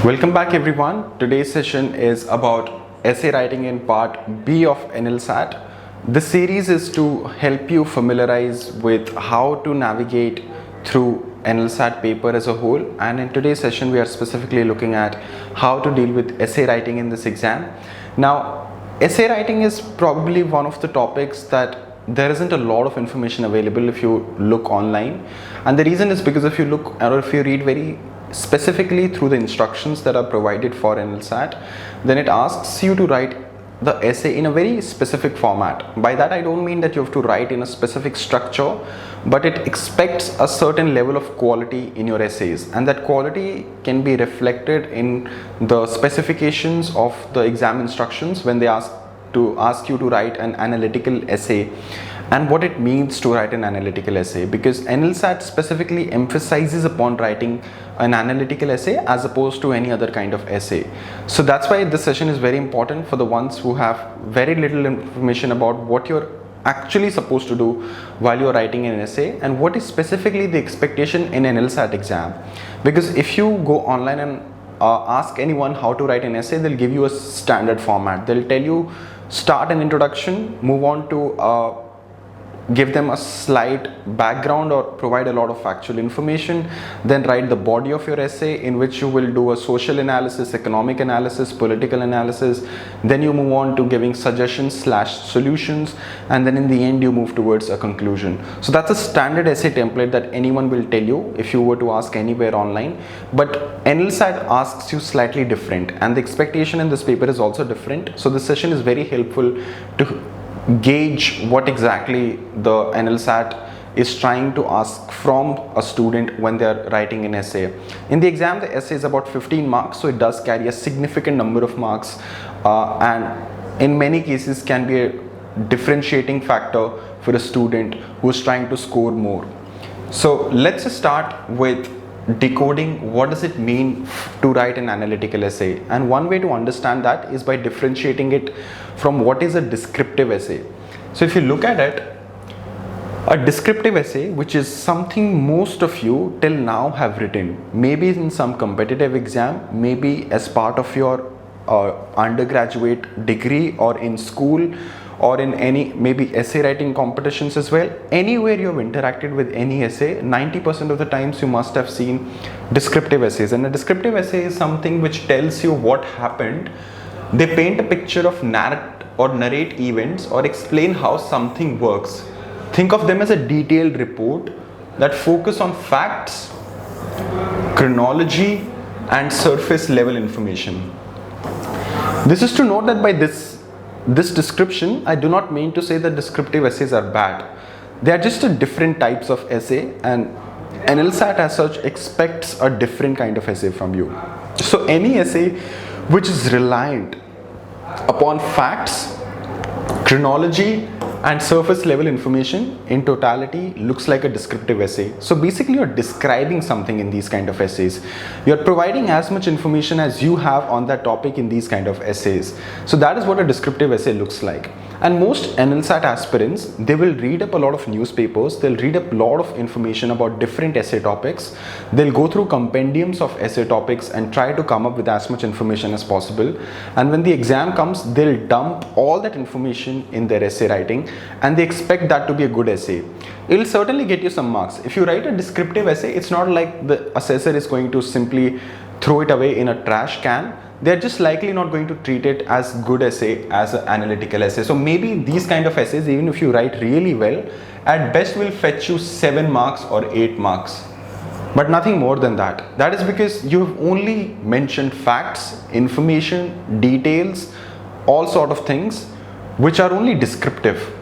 Welcome back everyone. Today's session is about essay writing in part B of NLSAT. This series is to help you familiarize with how to navigate through NLSAT paper as a whole, and in today's session we are specifically looking at how to deal with essay writing in this exam. Now, essay writing is probably one of the topics that there isn't a lot of information available if you look online, and the reason is because if you look or if you read very specifically through the instructions that are provided for NLSAT, then it asks you to write the essay in a very specific format. By that I don't mean that you have to write in a specific structure, but it expects a certain level of quality in your essays, and that quality can be reflected in the specifications of the exam instructions when they ask you to write an analytical essay, and what it means to write an analytical essay, because NLSAT specifically emphasizes upon writing an analytical essay as opposed to any other kind of essay. So that's why this session is very important for the ones who have very little information about what you're actually supposed to do while you're writing an essay and what is specifically the expectation in an NLSAT exam. Because if you go online and ask anyone how to write an essay, they'll give you a standard format. They'll tell you start an introduction, move on to give them a slight background or provide a lot of factual information, then write the body of your essay in which you will do a social analysis, economic analysis, political analysis, then you move on to giving suggestions/solutions, and then in the end you move towards a conclusion. So that's a standard essay template that anyone will tell you if you were to ask anywhere online, but NLSAT asks you slightly different, and the expectation in this paper is also different. So this session is very helpful to gauge what exactly the NLSAT is trying to ask from a student when they are writing an essay. In the exam, the essay is about 15 marks, so it does carry a significant number of marks, and in many cases can be a differentiating factor for a student who is trying to score more. So let's just start with decoding what does it mean to write an analytical essay, and one way to understand that is by differentiating it from what is a descriptive essay. So if you look at it, a descriptive essay, which is something most of you till now have written, maybe in some competitive exam, maybe as part of your undergraduate degree, or in school, or in any maybe essay writing competitions as well. Anywhere you have interacted with any essay, 90% of the times you must have seen descriptive essays. And a descriptive essay is something which tells you what happened. They paint a picture of narrate events or explain how something works. Think of them as a detailed report that focus on facts, chronology, and surface level information. This is to note that by this description, I do not mean to say that descriptive essays are bad. They are just a different types of essay, and NLSAT as such expects a different kind of essay from you. So any essay which is reliant upon facts, chronology, and surface level information in totality looks like a descriptive essay. So basically you're describing something in these kind of essays. You're providing as much information as you have on that topic in these kind of essays. So that is what a descriptive essay looks like. And most NLSAT aspirants, they will read up a lot of newspapers, they'll read up a lot of information about different essay topics, they'll go through compendiums of essay topics and try to come up with as much information as possible. And when the exam comes, they'll dump all that information in their essay writing, and they expect that to be a good essay. It'll certainly get you some marks. If you write a descriptive essay, it's not like the assessor is going to simply throw it away in a trash can. They're just likely not going to treat it as good essay as an analytical essay. So maybe these kind of essays, even if you write really well, at best will fetch you 7 marks or 8 marks, but nothing more than that. That is because you have only mentioned facts, information, details, all sort of things which are only descriptive.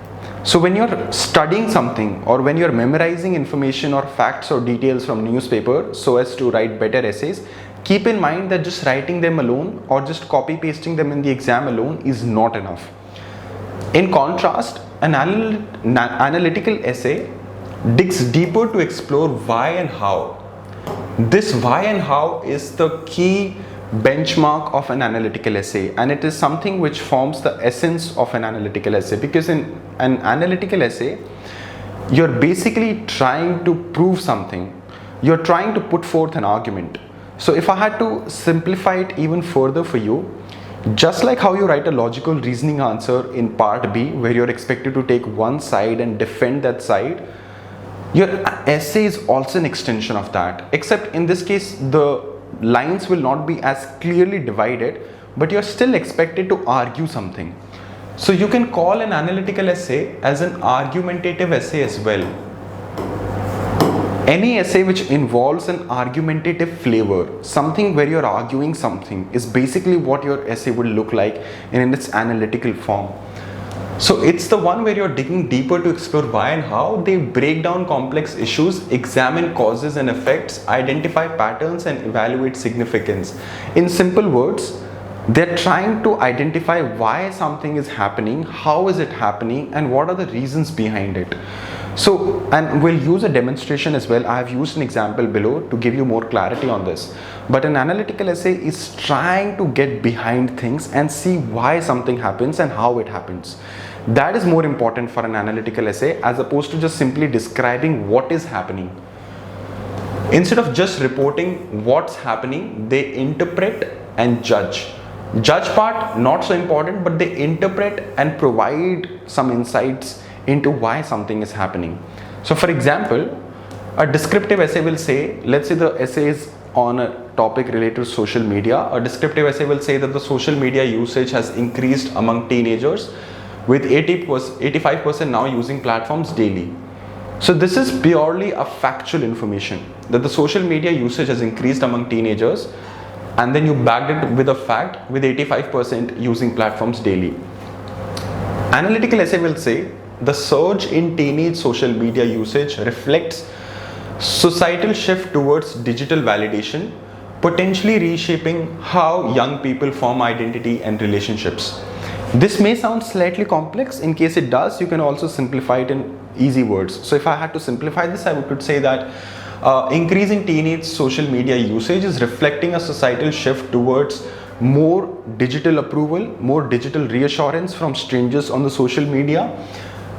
So when you're studying something, or when you're memorizing information or facts or details from newspaper so as to write better essays, keep in mind that just writing them alone or just copy pasting them in the exam alone is not enough. In contrast, an analytical essay digs deeper to explore why and how. This why and how is the key benchmark of an analytical essay, and it is something which forms the essence of an analytical essay, because in an analytical essay you're basically trying to prove something, you're trying to put forth an argument. So if I had to simplify it even further for you, just like how you write a logical reasoning answer in part B, where you're expected to take one side and defend that side, your essay is also an extension of that, except in this case the lines will not be as clearly divided, but you're still expected to argue something. So you can call an analytical essay as an argumentative essay as well. Any essay which involves an argumentative flavor, something where you're arguing something, is basically what your essay will look like in its analytical form. So it's the one where you're digging deeper to explore why and how. They break down complex issues, examine causes and effects, identify patterns and evaluate significance. In simple words, they're trying to identify why something is happening, how is it happening, and what are the reasons behind it. So, and we'll use a demonstration as well. I have used an example below to give you more clarity on this. But an analytical essay is trying to get behind things and see why something happens and how it happens. That is more important for an analytical essay as opposed to just simply describing what is happening. Instead of just reporting what's happening, they interpret and judge. Judge part not so important, but they interpret and provide some insights into why something is happening. So for example, a descriptive essay will say, let's say the essay is on a topic related to social media. A descriptive essay will say that the social media usage has increased among teenagers, with 85% now using platforms daily. So this is purely a factual information that the social media usage has increased among teenagers, and then you backed it with a fact with 85% using platforms daily. Analytical essay will say the surge in teenage social media usage reflects societal shift towards digital validation, potentially reshaping how young people form identity and relationships. This may sound slightly complex. In case it does, you can also simplify it in easy words. So if I had to simplify this, I could say that increase in teenage social media usage is reflecting a societal shift towards more digital approval, more digital reassurance from strangers on the social media,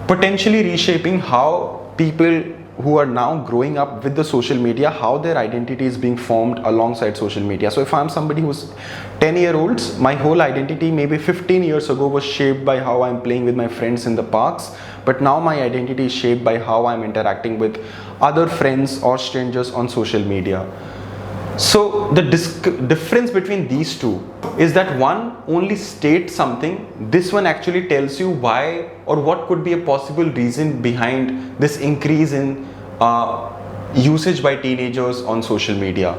potentially reshaping how people who are now growing up with the social media, how their identity is being formed alongside social media. So if I'm somebody who's 10-year-olds, my whole identity maybe 15 years ago was shaped by how I'm playing with my friends in the parks, but now my identity is shaped by how I'm interacting with other friends or strangers on social media. So the difference between these two is that one only states something, this one actually tells you why or what could be a possible reason behind this increase in usage by teenagers on social media.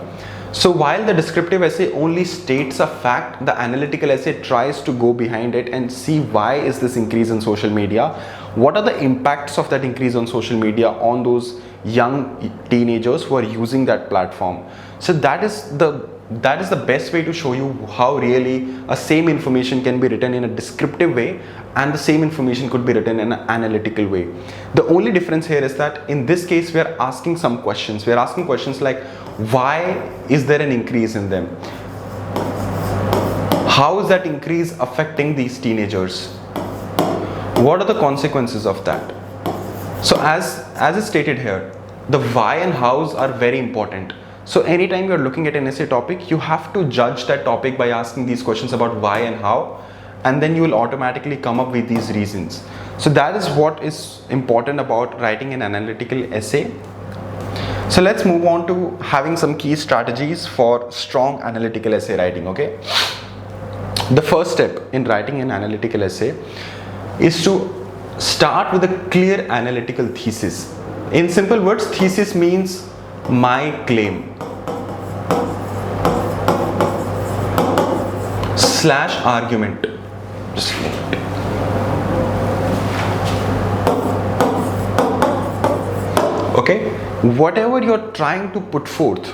So while the descriptive essay only states a fact, the analytical essay tries to go behind it and see why is this increase in social media, what are the impacts of that increase on social media on those young teenagers who are using that platform. So that is the best way to show you how really a same information can be written in a descriptive way and the same information could be written in an analytical way. The only difference here is that in this case we are asking some questions. We are asking questions like, why is there an increase in them? How is that increase affecting these teenagers? What are the consequences of that? So as is stated here, the why and hows are very important. So anytime you're looking at an essay topic, you have to judge that topic by asking these questions about why and how, and then you will automatically come up with these reasons. So that is what is important about writing an analytical essay. So let's move on to having some key strategies for strong analytical essay writing, okay? The first step in writing an analytical essay is to start with a clear analytical thesis. In simple words, thesis means my claim / argument. Just okay, whatever you're trying to put forth,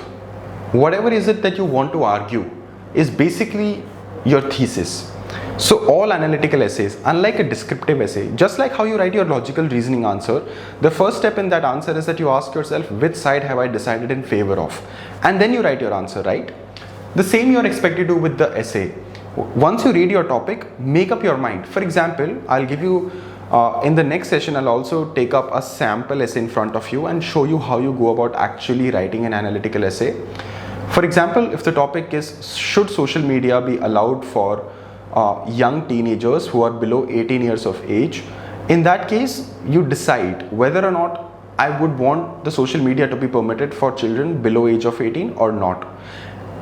whatever is it that you want to argue, is basically your thesis. So all analytical essays, unlike a descriptive essay, just like how you write your logical reasoning answer, the first step in that answer is that you ask yourself, which side have I decided in favor of? And then you write your answer, right? The same you are expected to do with the essay. Once you read your topic, make up your mind. For example, I'll give you, in the next session, I'll also take up a sample essay in front of you and show you how you go about actually writing an analytical essay. For example, if the topic is should social media be allowed for young teenagers who are below 18 years of age, in that case you decide whether or not I would want the social media to be permitted for children below age of 18 or not.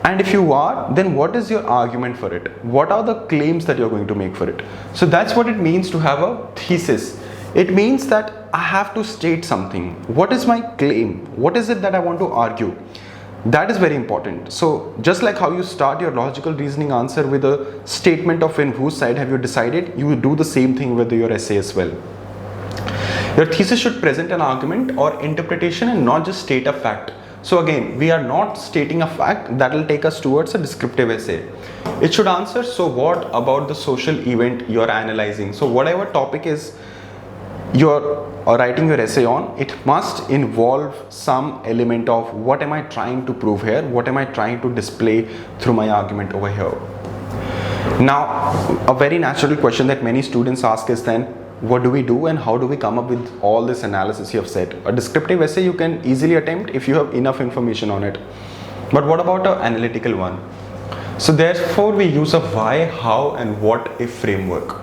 And if you are, then what is your argument for it? What are the claims that you're going to make for it? So that's what it means to have a thesis. It means that I have to state something. What is my claim? What is it that I want to argue? That is very important. So just like how you start your logical reasoning answer with a statement of in whose side have you decided, you do the same thing with your essay as well. Your thesis should present an argument or interpretation and not just state a fact. So again, we are not stating a fact that will take us towards a descriptive essay. It should answer, so what about the social event you're analyzing? So whatever topic is you're writing your essay on, it must involve some element of what am I trying to prove here? What am I trying to display through my argument over here? Now, a very natural question that many students ask is then, what do we do and how do we come up with all this analysis you have said? A descriptive essay you can easily attempt if you have enough information on it. But what about an analytical one? So therefore we use a why, how and what if framework.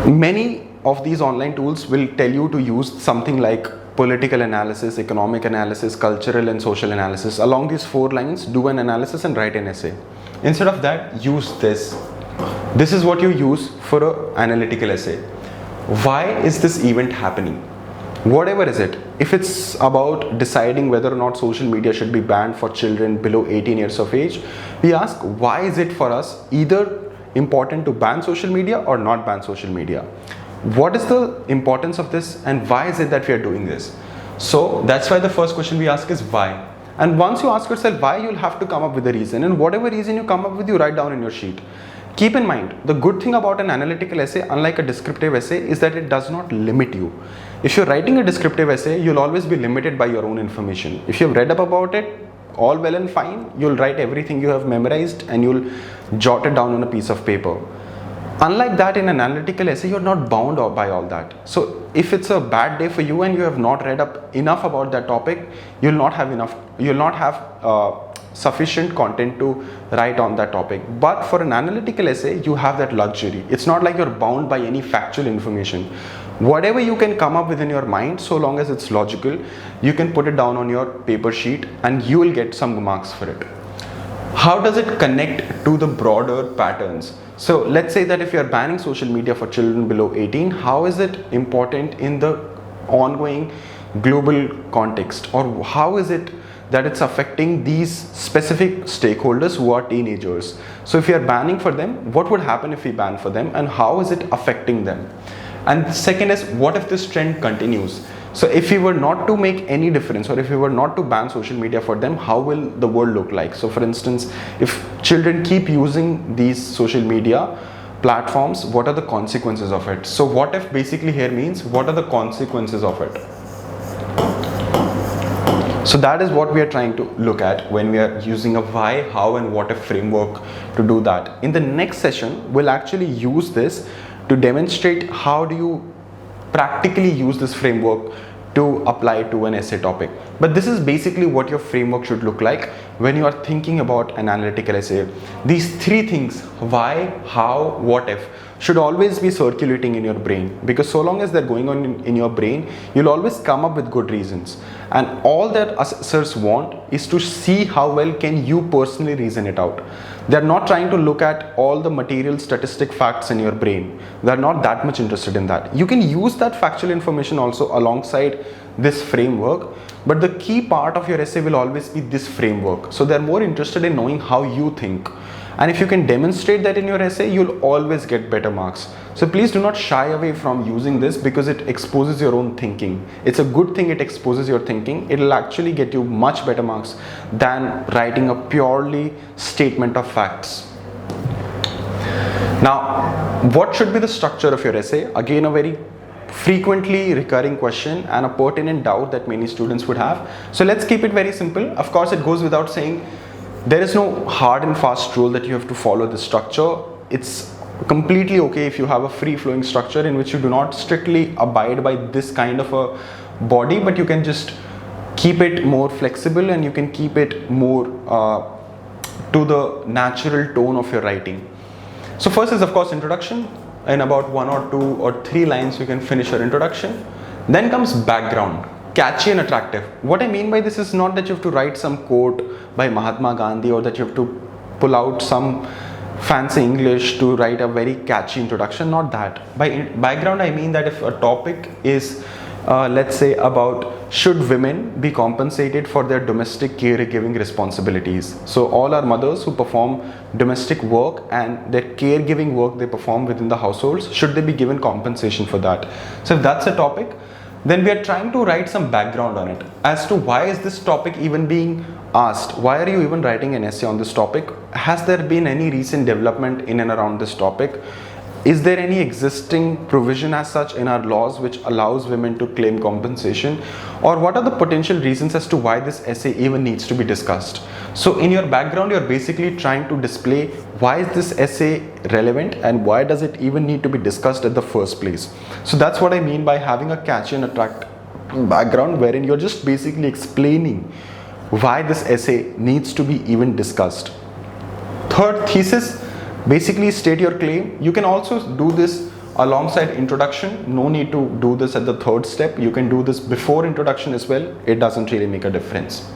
Many of these online tools will tell you to use something like political analysis, economic analysis, cultural and social analysis. Along these 4 lines, do an analysis and write an essay. Instead of that, use this. This is what you use for an analytical essay. Why is this event happening? Whatever is it. If it's about deciding whether or not social media should be banned for children below 18 years of age, we ask why is it for us either important to ban social media or not ban social media? What is the importance of this and why is it that we are doing this? So that's why the first question we ask is why. And once you ask yourself why, you'll have to come up with a reason, and whatever reason you come up with, you write down in your sheet. Keep in mind, the good thing about an analytical essay, unlike a descriptive essay, is that it does not limit you. If you're writing a descriptive essay, you'll always be limited by your own information. If you've read up about it, all well and fine, you'll write everything you have memorized and you'll jot it down on a piece of paper. Unlike that, in an analytical essay, you're not bound by all that. So if it's a bad day for you and you have not read up enough about that topic, you'll not have sufficient content to write on that topic. But for an analytical essay, you have that luxury. It's not like you're bound by any factual information. Whatever you can come up with in your mind, so long as it's logical, you can put it down on your paper sheet and you will get some marks for it. How does it connect to the broader patterns? So let's say that if you're banning social media for children below 18, how is it important in the ongoing global context? Or how is it that it's affecting these specific stakeholders who are teenagers? So if you're banning for them, what would happen if we ban for them and how is it affecting them? And the second is, what if this trend continues? So if we were not to make any difference or if we were not to ban social media for them, how will the world look like? So for instance, if children keep using these social media platforms, what are the consequences of it? So what if basically here means, what are the consequences of it? So that is what we are trying to look at when we are using a why, how and what if framework to do that. In the next session, we'll actually use this to demonstrate how do you practically use this framework to apply to an essay topic. But this is basically what your framework should look like when you are thinking about an analytical essay. These 3 things, why, how, what if, should always be circulating in your brain, because so long as they're going on in your brain, you'll always come up with good reasons. And all that assessors want is to see how well can you personally reason it out. They're not trying to look at all the material statistic facts in your brain. They're not that much interested in that. You can use that factual information also alongside this framework, but the key part of your essay will always be this framework. So they're more interested in knowing how you think. And if you can demonstrate that in your essay, you'll always get better marks. So please do not shy away from using this because it exposes your own thinking. It's a good thing it exposes your thinking. It'll actually get you much better marks than writing a purely statement of facts. Now, what should be the structure of your essay? Again, a very frequently recurring question and a pertinent doubt that many students would have. So let's keep it very simple. Of course, it goes without saying, there is no hard and fast rule that you have to follow the structure. It's completely okay if you have a free-flowing structure in which you do not strictly abide by this kind of a body, but you can just keep it more flexible and you can keep it more to the natural tone of your writing. So first is of course introduction. In about 1 or 2 or 3 lines you can finish your introduction. Then comes background, catchy and attractive. What I mean by this is not that you have to write some quote by Mahatma Gandhi or that you have to pull out some fancy English to write a very catchy introduction, not that. By background I mean that if a topic is let's say about should women be compensated for their domestic caregiving responsibilities. So all our mothers who perform domestic work and their caregiving work they perform within the households, should they be given compensation for that? So if that's a topic, then we are trying to write some background on it as to why is this topic even being asked, why are you even writing an essay on this topic, has there been any recent development in and around this topic, is there any existing provision as such in our laws which allows women to claim compensation, or what are the potential reasons as to why this essay even needs to be discussed. So in your background you're basically trying to display why is this essay relevant and why does it even need to be discussed at the first place. So that's what I mean by having a catchy and attractive background, wherein you're just basically explaining why this essay needs to be even discussed. Third, thesis. Basically state your claim. You can also do this alongside introduction. No need to do this at the third step. You can do this before introduction as well. It doesn't really make a difference.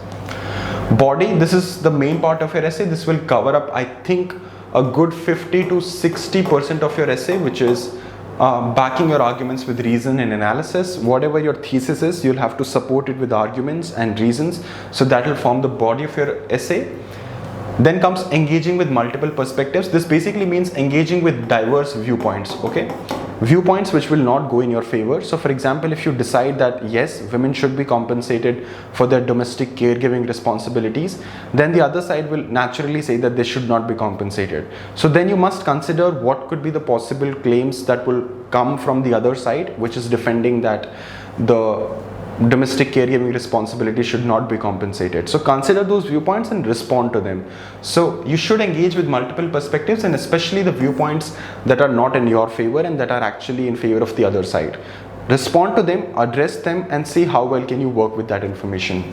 Body, this is the main part of your essay. This will cover up, I think, a good 50 to 60% of your essay, which is backing your arguments with reason and analysis. Whatever your thesis is, you'll have to support it with arguments and reasons. So that will form the body of your essay. Then comes engaging with multiple perspectives. This basically means engaging with diverse viewpoints, okay? Viewpoints which will not go in your favor. So for example, if you decide that yes, women should be compensated for their domestic caregiving responsibilities, then the other side will naturally say that they should not be compensated. So then you must consider what could be the possible claims that will come from the other side, which is defending that the domestic caregiving responsibility should not be compensated. So consider those viewpoints and respond to them. So you should engage with multiple perspectives, and especially the viewpoints that are not in your favor and that are actually in favor of the other side. Respond to them, address them, and see how well can you work with that information.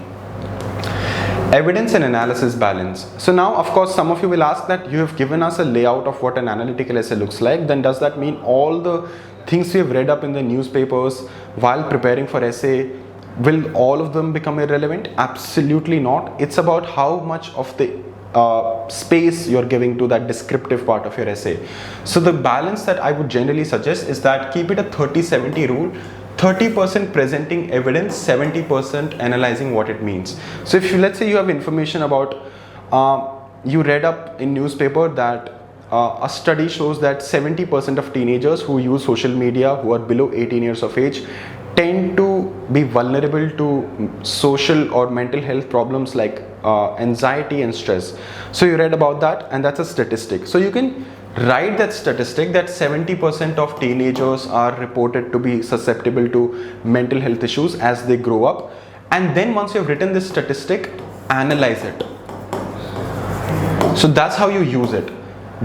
Evidence and analysis balance. So now of course some of you will ask that you have given us a layout of what an analytical essay looks like, then does that mean all the things we have read up in the newspapers while preparing for essay, will all of them become irrelevant? Absolutely not. It's about how much of the space you're giving to that descriptive part of your essay. So the balance that I would generally suggest is that keep it a 30-70 rule. 30% presenting evidence, 70% analyzing what it means. So if you, let's say you have information about, you read up in newspaper that a study shows that 70% of teenagers who use social media who are below 18 years of age tend to be vulnerable to social or mental health problems like anxiety and stress. So you read about that, and that's a statistic. So you can write that statistic that 70% of teenagers are reported to be susceptible to mental health issues as they grow up. And then once you've written this statistic, analyze it. So that's how you use it.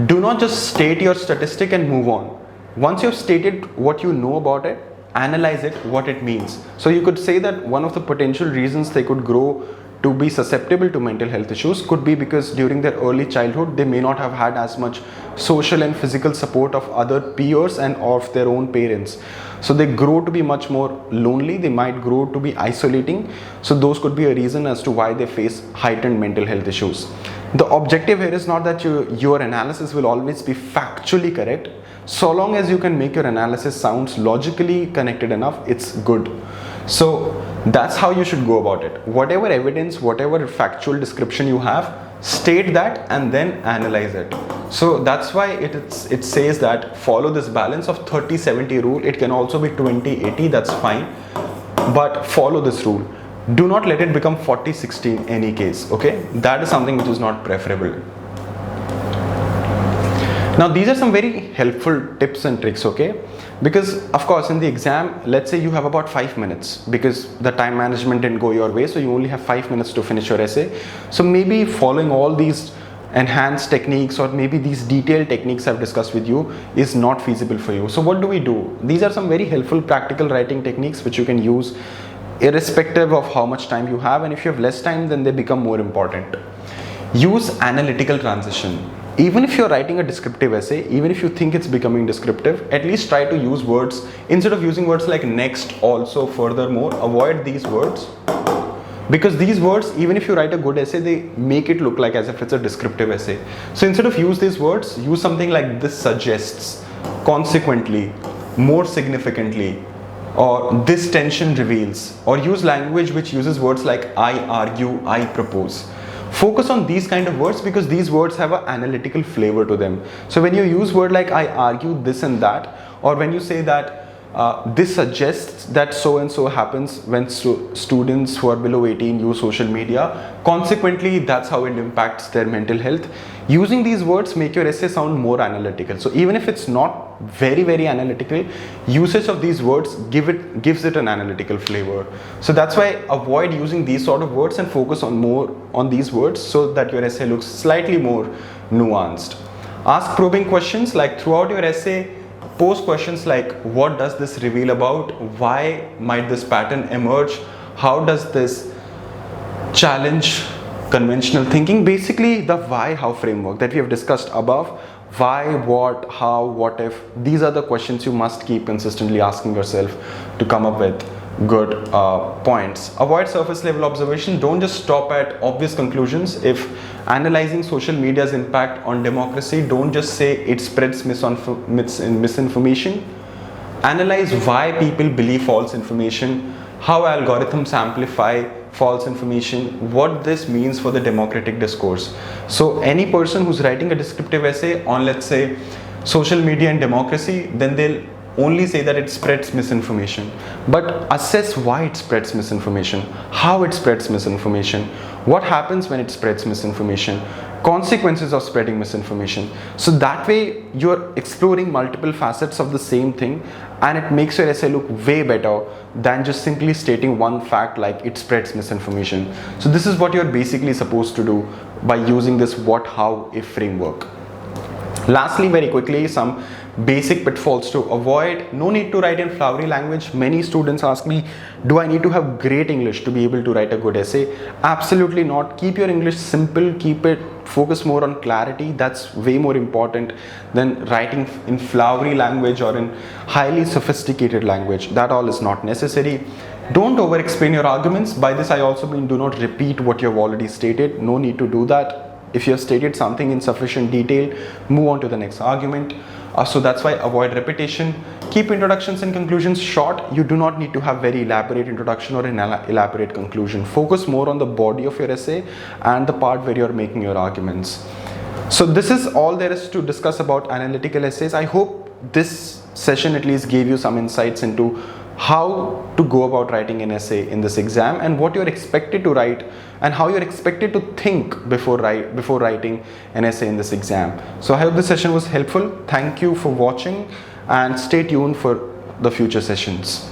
Do not just state your statistic and move on. Once you've stated what you know about it, analyze it, what it means. So you could say that one of the potential reasons they could grow to be susceptible to mental health issues could be because during their early childhood they may not have had as much social and physical support of other peers and of their own parents. So they grow to be much more lonely, they might grow to be isolating. So those could be a reason as to why they face heightened mental health issues. The objective here is not that your analysis will always be factually correct. So long as you can make your analysis sounds logically connected enough, it's good. So that's how you should go about it. Whatever evidence, whatever factual description you have, state that and then analyze it. So that's why it says that follow this balance of 30-70 rule. It can also be 20-80, that's fine. But follow this rule. Do not let it become 40-60 in any case, okay? That is something which is not preferable. Now these are some very helpful tips and tricks, okay? Because of course in the exam, let's say you have about 5 minutes because the time management didn't go your way, so you only have 5 minutes to finish your essay. So maybe following all these enhanced techniques or maybe these detailed techniques I've discussed with you is not feasible for you. So what do we do? These are some very helpful practical writing techniques which you can use irrespective of how much time you have, and if you have less time, then they become more important. Use analytical transition. Even if you're writing a descriptive essay, even if you think it's becoming descriptive, at least try to use words, instead of using words like next, also, furthermore, avoid these words. Because these words, even if you write a good essay, they make it look like as if it's a descriptive essay. So instead of use these words, use something like this suggests, consequently, more significantly, or this tension reveals, or use language which uses words like I argue, I propose. Focus on these kind of words because these words have an analytical flavor to them. So when you use word like I argue this and that, or when you say that this suggests that so and so happens when students who are below 18 use social media, consequently that's how it impacts their mental health. Using these words make your essay sound more analytical. So even if it's not very analytical, usage of these words gives it an analytical flavor. So that's why avoid using these sort of words and focus on more on these words so that your essay looks slightly more nuanced. Ask probing questions, like throughout your essay. Pose questions like, what does this reveal about? Why might this pattern emerge? How does this challenge conventional thinking? Basically the why, how framework that we have discussed above. Why, what, how, what if? These are the questions you must keep consistently asking yourself to come up with good points. Avoid surface level observation. Don't just stop at obvious conclusions. If analyzing social media's impact on democracy, don't just say it spreads misinformation. Analyze why people believe false information, how algorithms amplify false information, what this means for the democratic discourse. So any person who's writing a descriptive essay on, let's say, social media and democracy, then they'll only say that it spreads misinformation, but assess why it spreads misinformation, how it spreads misinformation, what happens when it spreads misinformation, consequences of spreading misinformation. So that way you're exploring multiple facets of the same thing, and it makes your essay look way better than just simply stating one fact like it spreads misinformation. So this is what you're basically supposed to do by using this what, how, if framework. Lastly, very quickly, some basic pitfalls to avoid. No need to write in flowery language. Many students ask me, do I need to have great English to be able to write a good essay? Absolutely not. Keep your English simple, keep it, focus more on clarity. That's way more important than writing in flowery language or in highly sophisticated language. That all is not necessary. Don't over explain your arguments. By this I also mean do not repeat what you have already stated. No need to do that. If you have stated something in sufficient detail, move on to the next argument. So that's why avoid repetition. Keep introductions and conclusions short. You do not need to have very elaborate introduction or an elaborate conclusion. Focus more on the body of your essay and the part where you're making your arguments. So this is all there is to discuss about analytical essays. I hope this session at least gave you some insights into how to go about writing an essay in this exam and what you're expected to write and how you're expected to think before writing an essay in this exam. So I hope this session was helpful. Thank you for watching and stay tuned for the future sessions.